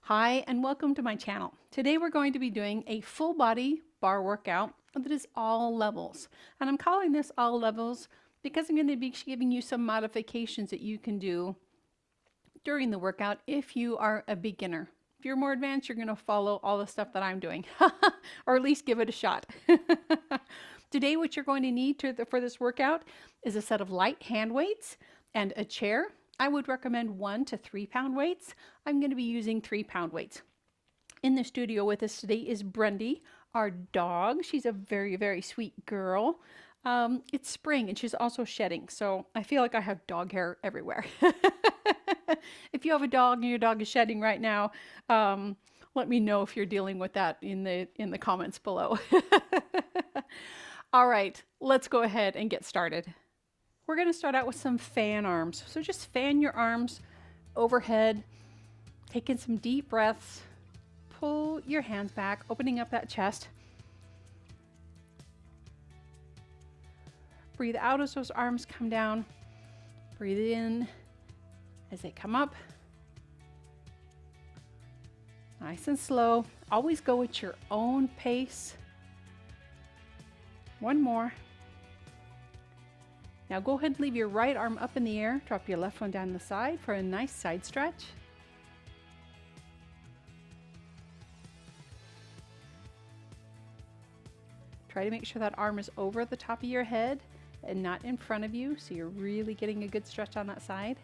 Hi, and welcome to my channel. Today we're going to be doing a full body bar workout that is all levels. And I'm calling this all levels because I'm going to be giving you some modifications that you can do during the workout if you are a beginner. If you're more advanced, you're going to follow all the stuff that I'm doing, or at least give it a shot. Today, what you're going to need for this workout is a set of light hand weights and a chair. I would recommend 1 to 3 pound weights. I'm going to be using 3 pound weights. In the studio with us today is Brendy, our dog. She's a very, very sweet girl. It's spring and she's also shedding, so I feel like I have dog hair everywhere. If you have a dog and your dog is shedding right now, let me know if you're dealing with that in the comments below. All right, let's go ahead and get started. We're going to start out with some fan arms. So just fan your arms overhead, take in some deep breaths, pull your hands back, opening up that chest. Breathe out as those arms come down. Breathe in as they come up. Nice and slow. Always go at your own pace. One more. Now go ahead and leave your right arm up in the air. Drop your left one down the side for a nice side stretch. Try to make sure that arm is over the top of your head and not in front of you, so you're really getting a good stretch on that side.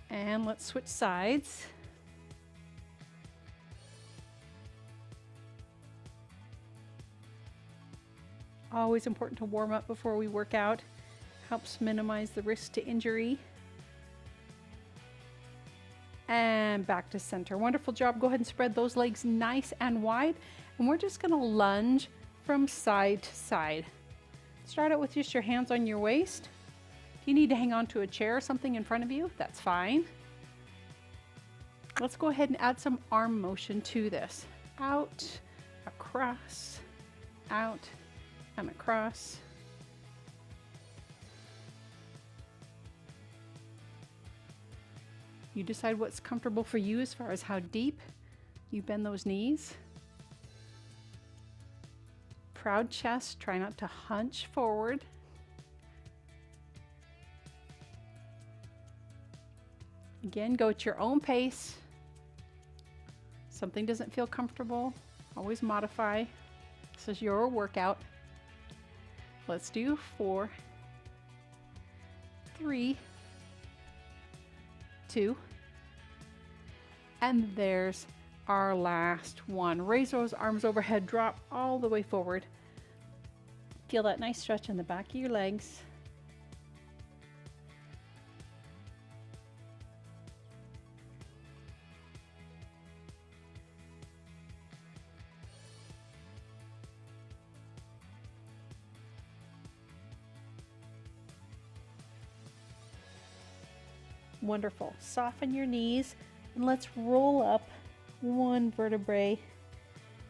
And let's switch sides. Always important to warm up before we work out. Helps minimize the risk to injury. And back to center. Wonderful job. Go ahead and spread those legs nice and wide. And we're just going to lunge from side to side. Start out with just your hands on your waist. If you need to hang on to a chair or something in front of you, that's fine. Let's go ahead and add some arm motion to this. Out, across, out, and across. You decide what's comfortable for you as far as how deep you bend those knees. Proud chest, try not to hunch forward. Again, go at your own pace. Something doesn't feel comfortable, always modify. This is your workout. Let's do 4, 3, 2, and there's our last one. Raise those arms overhead, drop all the way forward. Feel that nice stretch in the back of your legs. Wonderful. Soften your knees and let's roll up one vertebrae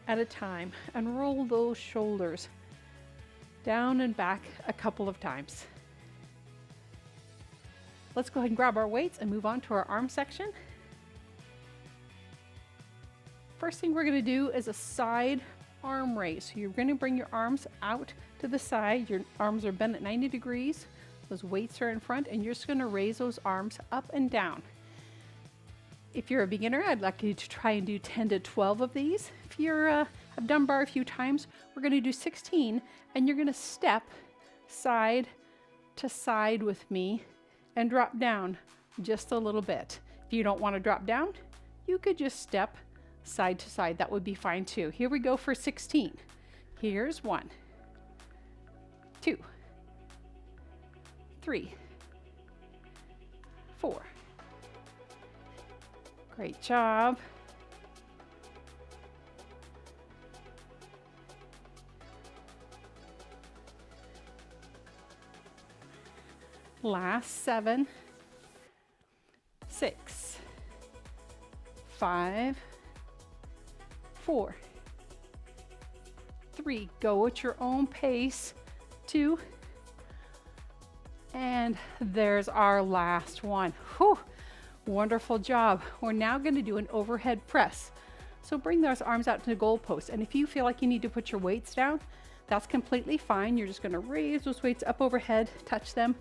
at a time and roll those shoulders down and back a couple of times. Let's go ahead and grab our weights and move on to our arm section. First thing we're going to do is a side arm raise. So you're going to bring your arms out to the side. Your arms are bent at 90 degrees. Those weights are in front and you're just going to raise those arms up and down. If you're a beginner, I'd like you to try and do 10 to 12 of these. If you're have done bar a few times, we're going to do 16 and you're going to step side to side with me and drop down just a little bit. If you don't want to drop down, you could just step side to side. That would be fine too. Here we go for 16. Here's 1, 2, 3, 4. Great job. Last 7, 6, 5, 4, 3. Go at your own pace. 2, and there's our last one. Whew. Wonderful job. We're now going to do an overhead press. So bring those arms out to the goalpost. And if you feel like you need to put your weights down, that's completely fine. You're just going to raise those weights up overhead, touch them,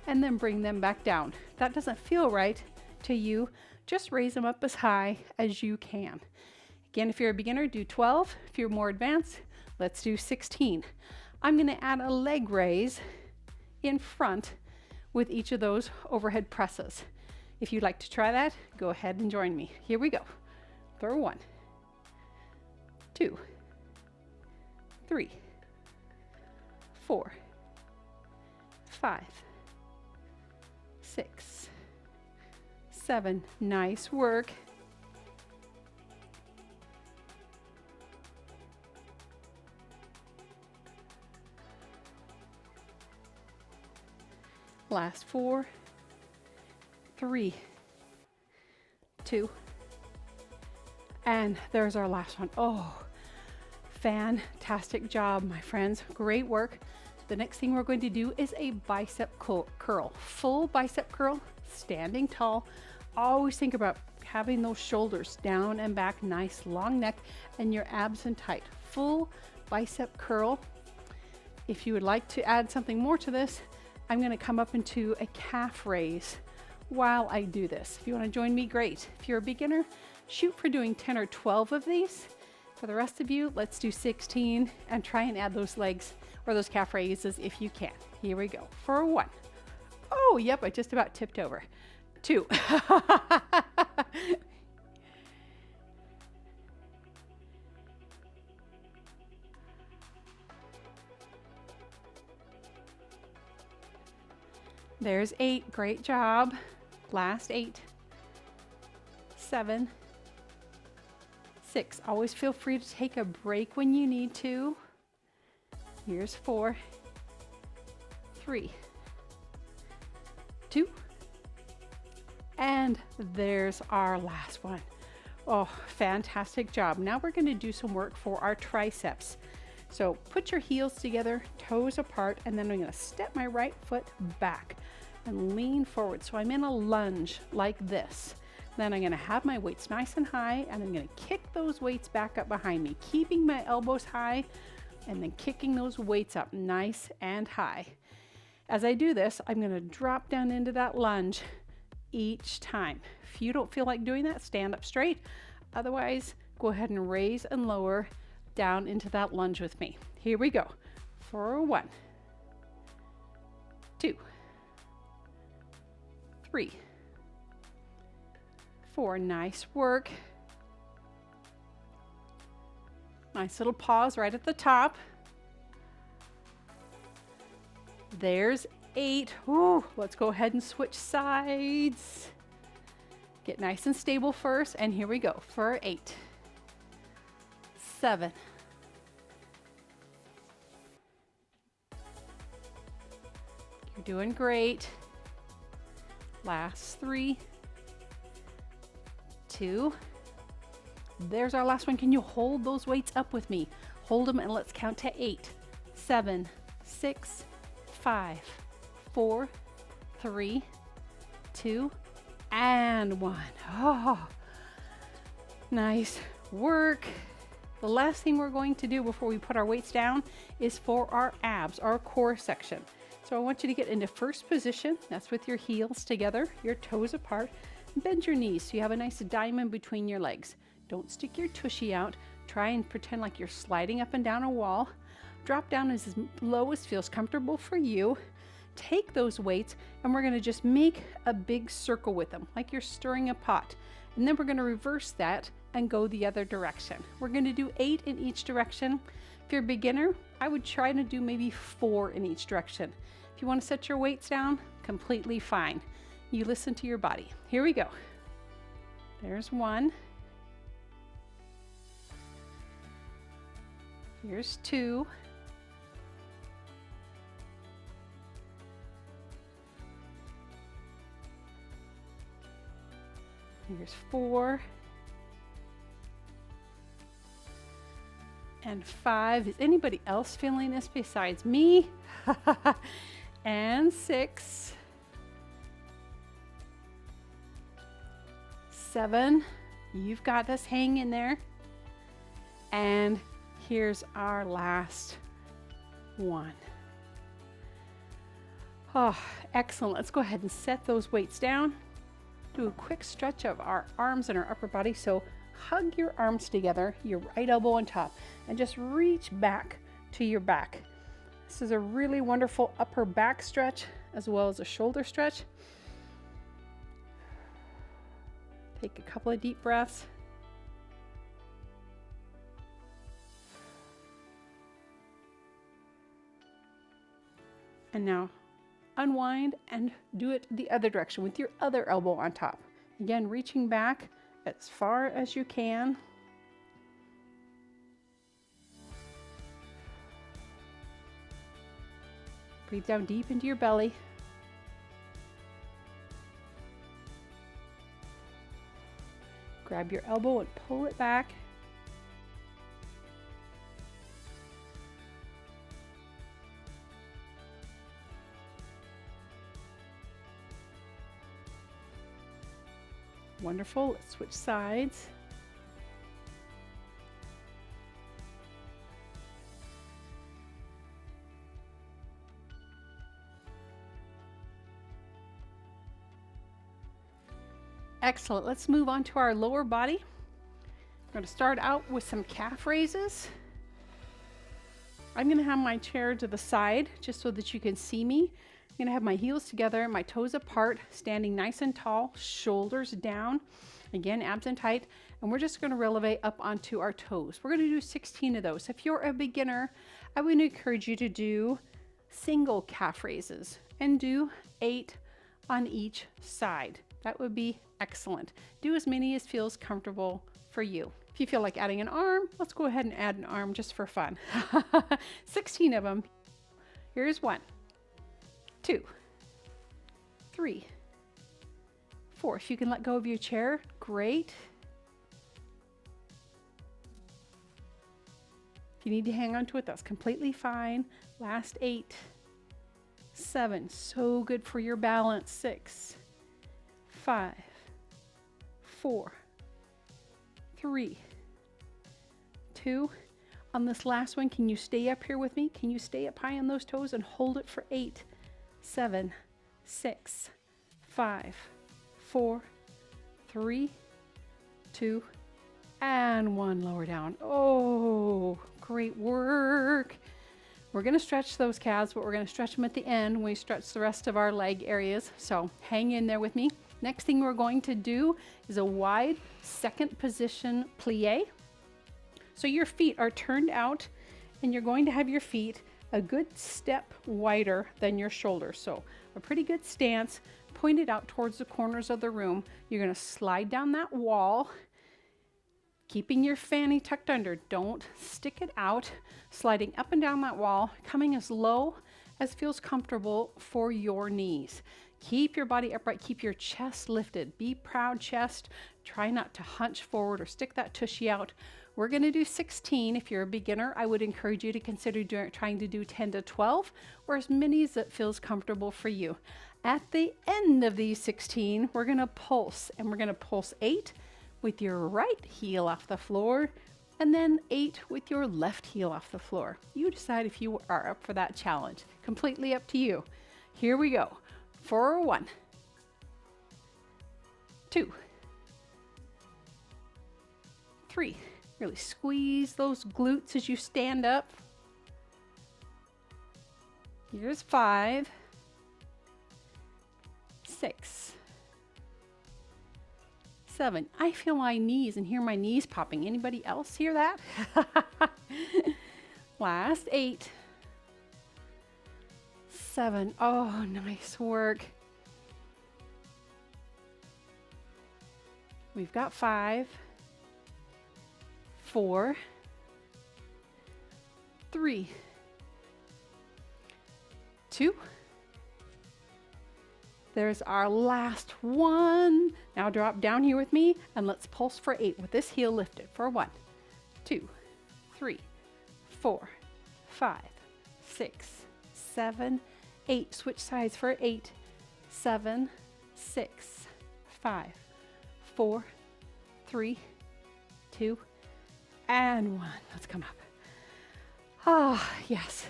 and then bring them back down. If that doesn't feel right to you, just raise them up as high as you can. Again, if you're a beginner, do 12. If you're more advanced, let's do 16. I'm going to add a leg raise in front with each of those overhead presses. If you'd like to try that, go ahead and join me. Here we go. For 1, 2, 3, 4, 5, 6, 7. Nice work. Last 4, 3, 2, and there's our last one. Oh, fantastic job, my friends. Great work. The next thing we're going to do is a bicep curl. Full bicep curl, standing tall. Always think about having those shoulders down and back, nice long neck, and your abs in tight. Full bicep curl. If you would like to add something more to this, I'm going to come up into a calf raise while I do this. If you want to join me, great. If you're a beginner, shoot for doing 10 or 12 of these. For the rest of you, let's do 16 and try and add those legs or those calf raises if you can. Here we go. For 1. Oh, yep, I just about tipped over. 2. There's 8. Great job. Last 8. 7. 6. Always feel free to take a break when you need to. Here's 4. 3. 2. And there's our last one. Oh, fantastic job. Now we're going to do some work for our triceps. So put your heels together, toes apart, and then I'm going to step my right foot back and lean forward. So I'm in a lunge like this. Then I'm going to have my weights nice and high, and I'm going to kick those weights back up behind me, keeping my elbows high and then kicking those weights up nice and high. As I do this, I'm going to drop down into that lunge each time. If you don't feel like doing that, stand up straight. Otherwise, go ahead and raise and lower down into that lunge with me. Here we go. For 1, 2, 3, 4. Nice work. Nice little pause right at the top. There's 8. Ooh, let's go ahead and switch sides. Get nice and stable first, and here we go for 8, 7, 'You're doing great. Last 3, 2. There's our last one. Can you hold those weights up with me? Hold them and let's count to 8, 7, 6, 5, 4, 3, 2, and 1. Oh, nice work. The last thing we're going to do before we put our weights down is for our abs, our core section. So I want you to get into first position. That's with your heels together, your toes apart. Bend your knees so you have a nice diamond between your legs. Don't stick your tushy out. Try and pretend like you're sliding up and down a wall. Drop down as low as feels comfortable for you. Take those weights and we're going to just make a big circle with them, like you're stirring a pot. And then we're going to reverse that and go the other direction. We're going to do 8 in each direction. If you're a beginner, I would try to do maybe 4 in each direction. If you want to set your weights down, completely fine. You listen to your body. Here we go. There's 1. Here's 2. Here's 4. And 5. Is anybody else feeling this besides me? And 6. 7. You've got this. Hang in there. And here's our last one. Oh, excellent. Let's go ahead and set those weights down. Do a quick stretch of our arms and our upper body. So hug your arms together, your right elbow on top, and just reach back to your back. This is a really wonderful upper back stretch as well as a shoulder stretch. Take a couple of deep breaths. And now unwind and do it the other direction with your other elbow on top. Again, reaching back as far as you can. Breathe down deep into your belly. Grab your elbow and pull it back. Wonderful. Let's switch sides. Excellent. Let's move on to our lower body. We're going to start out with some calf raises. I'm going to have my chair to the side just so that you can see me. I'm going to have my heels together, my toes apart, standing nice and tall, shoulders down. Again, abs in tight. And we're just going to releve up onto our toes. We're going to do 16 of those. If you're a beginner, I would encourage you to do single calf raises and do 8 on each side. That would be excellent. Do as many as feels comfortable for you. If you feel like adding an arm, let's go ahead and add an arm just for fun. 16 of them. Here's 1, 2, 3, 4. If you can let go of your chair, great. If you need to hang on to it, that's completely fine. Last 8, 7. So good for your balance. 6, 5, 4, 3, 2. On this last one, can you stay up here with me? Can you stay up high on those toes and hold it for 8, 7, 6, 5, 4, 3, 2, and 1. Lower down. Oh, great work. We're going to stretch those calves, but we're going to stretch them at the end when we stretch the rest of our leg areas. So hang in there with me. Next thing we're going to do is a wide second position plie. So your feet are turned out and you're going to have your feet a good step wider than your shoulders. So a pretty good stance pointed out towards the corners of the room. You're going to slide down that wall, keeping your fanny tucked under. Don't stick it out. Sliding up and down that wall, coming as low as feels comfortable for your knees. Keep your body upright. Keep your chest lifted. Be proud chest. Try not to hunch forward or stick that tushy out. We're going to do 16. If you're a beginner, I would encourage you to consider trying to do 10 to 12 or as many as it feels comfortable for you. At the end of these 16, we're going to pulse, and we're going to pulse 8 with your right heel off the floor and then 8 with your left heel off the floor. You decide if you are up for that challenge. Completely up to you. Here we go. For 1, 2, 3. Really squeeze those glutes as you stand up. Here's 5, 6, 7. I feel my knees and hear my knees popping. Anybody else hear that? Last 8, 7. Oh, nice work. We've got 5, 4, 3, 2. There's our last one. Now drop down here with me and let's pulse for 8 with this heel lifted for 1, 2, 3, 4, 5, 6, 7, 8. Switch sides for 8, 7, 6, 5, 4, 3, 2, and 1. Let's come up. Ah, yes.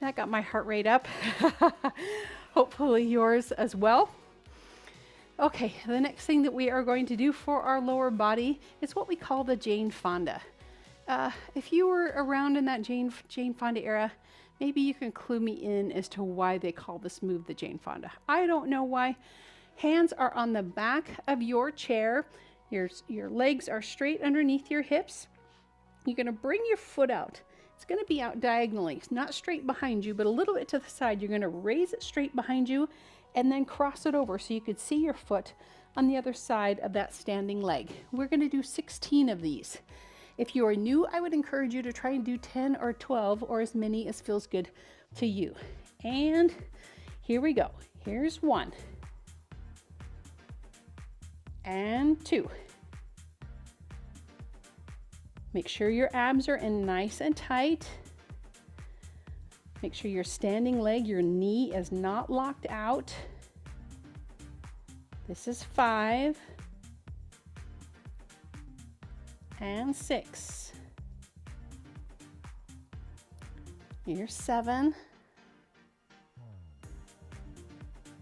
That got my heart rate up. Hopefully yours as well. Okay, the next thing that we are going to do for our lower body is what we call the Jane Fonda. If you were around in that Jane Fonda era, maybe you can clue me in as to why they call this move the Jane Fonda. I don't know why. Hands are on the back of your chair. Your legs are straight underneath your hips. You're going to bring your foot out. It's going to be out diagonally. It's not straight behind you, but a little bit to the side. You're going to raise it straight behind you and then cross it over so you could see your foot on the other side of that standing leg. We're going to do 16 of these. If you are new, I would encourage you to try and do 10 or 12 or as many as feels good to you. And here we go. Here's 1. And 2. Make sure your abs are in nice and tight. Make sure your standing leg, your knee is not locked out. This is 5. And 6. Here's 7.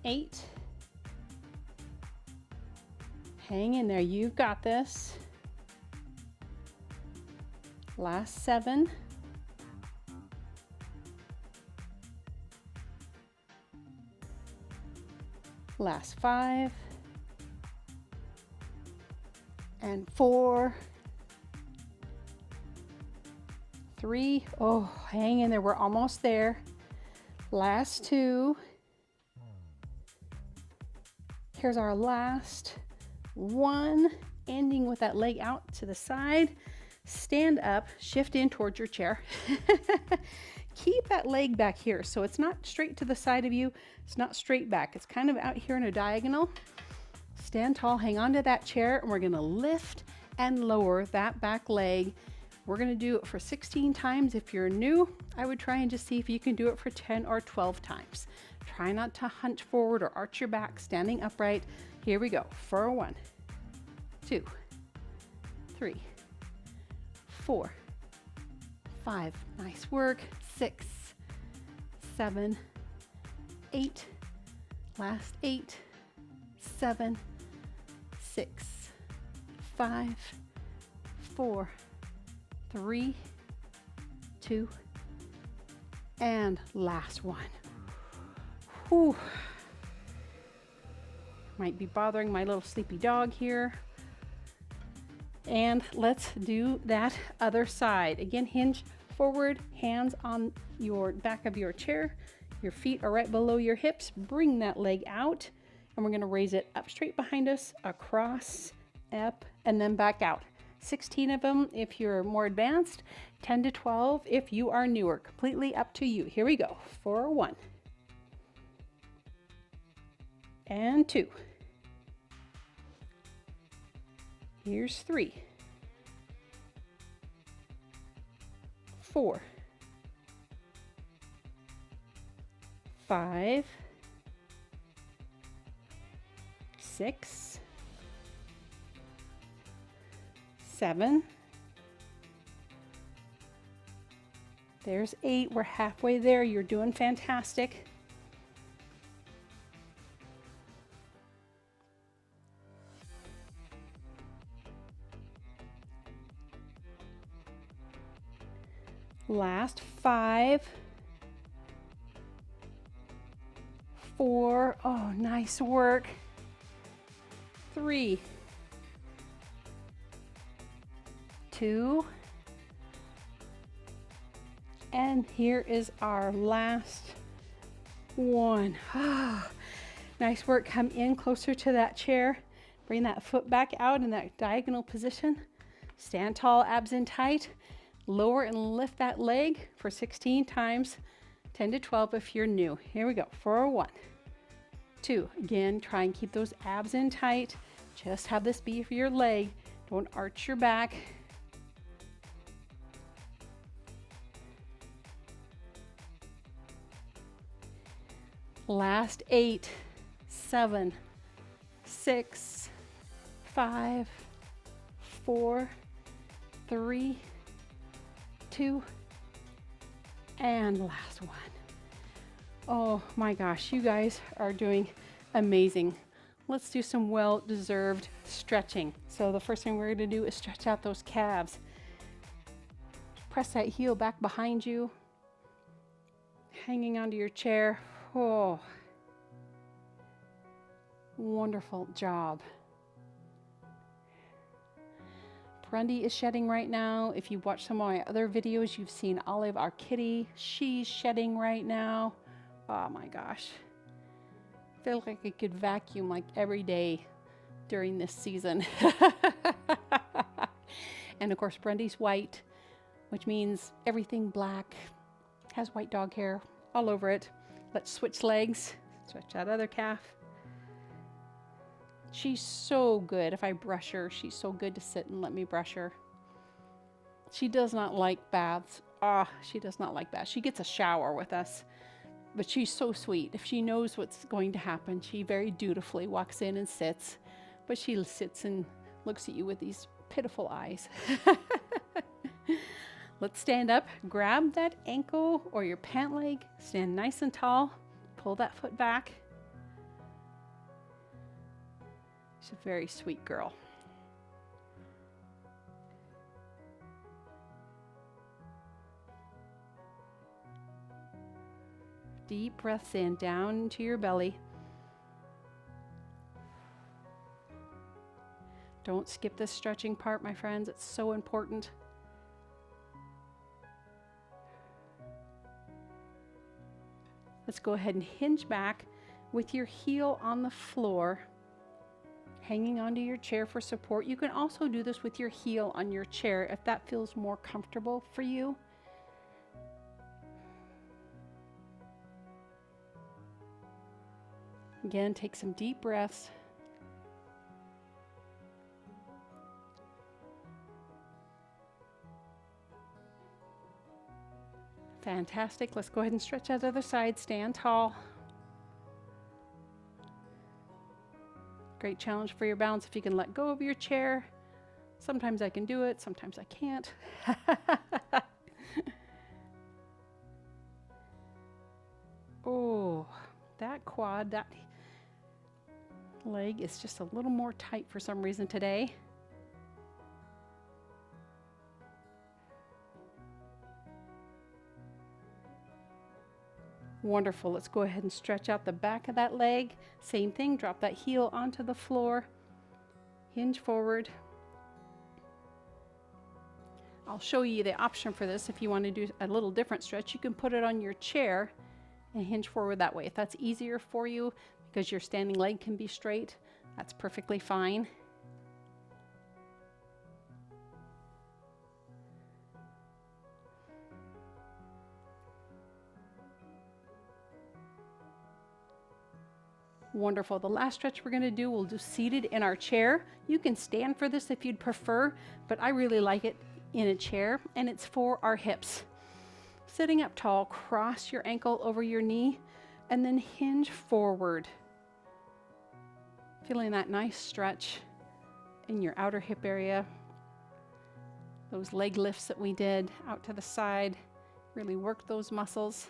8. Hang in there, you've got this. Last 7. Last 5. And 4. 3. Oh, hang in there, we're almost there. Last 2. Here's our last 1, ending with that leg out to the side. Stand up, shift in towards your chair. Keep that leg back here so it's not straight to the side of you. It's not straight back. It's kind of out here in a diagonal. Stand tall, hang on to that chair, and we're going to lift and lower that back leg. We're going to do it for 16 times. If you're new, I would try and just see if you can do it for 10 or 12 times. Try not to hunch forward or arch your back, standing upright. Here we go. For 1, 2, 3, 4, 5. Nice work. 6, 7, 8. Last 8, 7, 6, 5, 4, 3, 2, and last 1. Whew. Might be bothering my little sleepy dog here. And let's do that other side. Again, hinge forward, hands on your back of your chair. Your feet are right below your hips. Bring that leg out, and we're going to raise it up straight behind us, across, up, and then back out. 16 of them if you're more advanced, 10 to 12 if you are newer. Completely up to you. Here we go. For 1. And 2. Here's 3. 4. 5. 6. 7. There's 8. We're halfway there. You're doing fantastic. Last 5. 4. Oh, nice work. 3. 2. And here is our last 1. Nice work. Come in closer to that chair. Bring that foot back out in that diagonal position. Stand tall, abs in tight. Lower and lift that leg for 16 times, 10 to 12 if you're new. Here we go. For 1, 2. Again, try and keep those abs in tight. Just have this be for your leg. Don't arch your back. Last 8, 7, 6, 5, 4, 3, 2, and last one. Oh my gosh, you guys are doing amazing. Let's do some well-deserved stretching. So the first thing we're going to do is stretch out those calves. Press that heel back behind you, hanging onto your chair. Oh, wonderful job. Grundy is shedding right now. If you've watched some of my other videos, you've seen Olive, our kitty. She's shedding right now. Oh my gosh. I feel like I could vacuum like every day during this season. And of course, Grundy's white, which means everything black, has white dog hair all over it. Let's switch legs, stretch that other calf. She's so good. If I brush her, she's so good to sit and let me brush her. She does not like baths. She does not like baths. She gets a shower with us, but she's so sweet. If she knows what's going to happen, she very dutifully walks in and sits, but she sits and looks at you with these pitiful eyes. Let's stand up, grab that ankle or your pant leg, stand nice and tall, pull that foot back. She's a very sweet girl. Deep breaths in, down into your belly. Don't skip this stretching part, my friends. It's so important. Let's go ahead and hinge back with your heel on the floor, hanging onto your chair for support. You can also do this with your heel on your chair if that feels more comfortable for you. Again, take some deep breaths. Fantastic. Let's go ahead and stretch out the other side. Stand tall. Great challenge for your balance if you can let go of your chair. Sometimes I can do it, sometimes I can't. Oh, that quad, that leg is just a little more tight for some reason today. Wonderful. Let's go ahead and stretch out the back of that leg. Same thing, drop that heel onto the floor. Hinge forward. I'll show you the option for this. If you want to do a little different stretch, you can put it on your chair and hinge forward that way. If that's easier for you because your standing leg can be straight, that's perfectly fine. Wonderful. The last stretch we're going to do, we'll do seated in our chair. You can stand for this if you'd prefer, but I really like it in a chair, and it's for our hips. Sitting up tall, cross your ankle over your knee, and then hinge forward. Feeling that nice stretch in your outer hip area. Those leg lifts that we did out to the side, really work those muscles.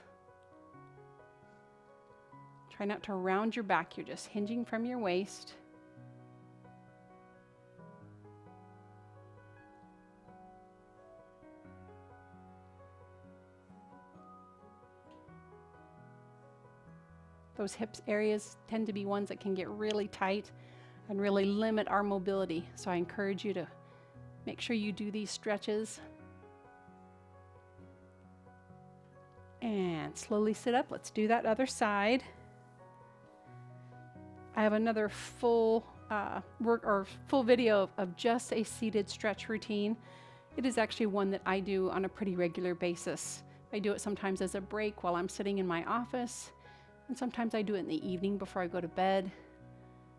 Try not to round your back, you're just hinging from your waist. Those hips areas tend to be ones that can get really tight and really limit our mobility. So I encourage you to make sure you do these stretches. And slowly sit up. Let's do that other side. I have another full video of just a seated stretch routine. It is actually one that I do on a pretty regular basis. I do it sometimes as a break while I'm sitting in my office, and sometimes I do it in the evening before I go to bed.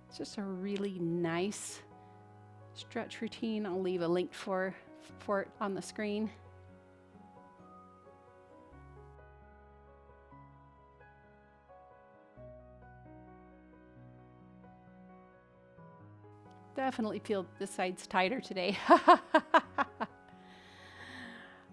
It's just a really nice stretch routine. I'll leave a link for it on the screen. Definitely feel the sides tighter today.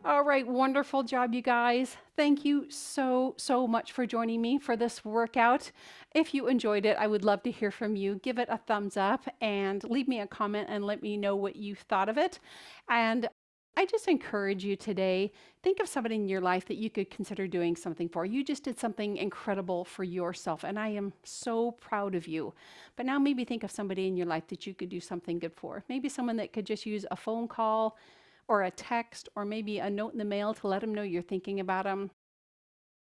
All right, wonderful job, you guys. Thank you so, so much for joining me for this workout. If you enjoyed it, I would love to hear from you. Give it a thumbs up and leave me a comment and let me know what you thought of it. And I just encourage you today, think of somebody in your life that you could consider doing something for. You just did something incredible for yourself, and I am so proud of you. But now maybe think of somebody in your life that you could do something good for. Maybe someone that could just use a phone call or a text or maybe a note in the mail to let them know you're thinking about them.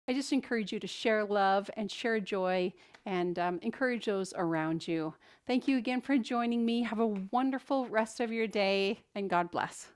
I just encourage you to share love and share joy and encourage those around you. Thank you again for joining me. Have a wonderful rest of your day, and God bless.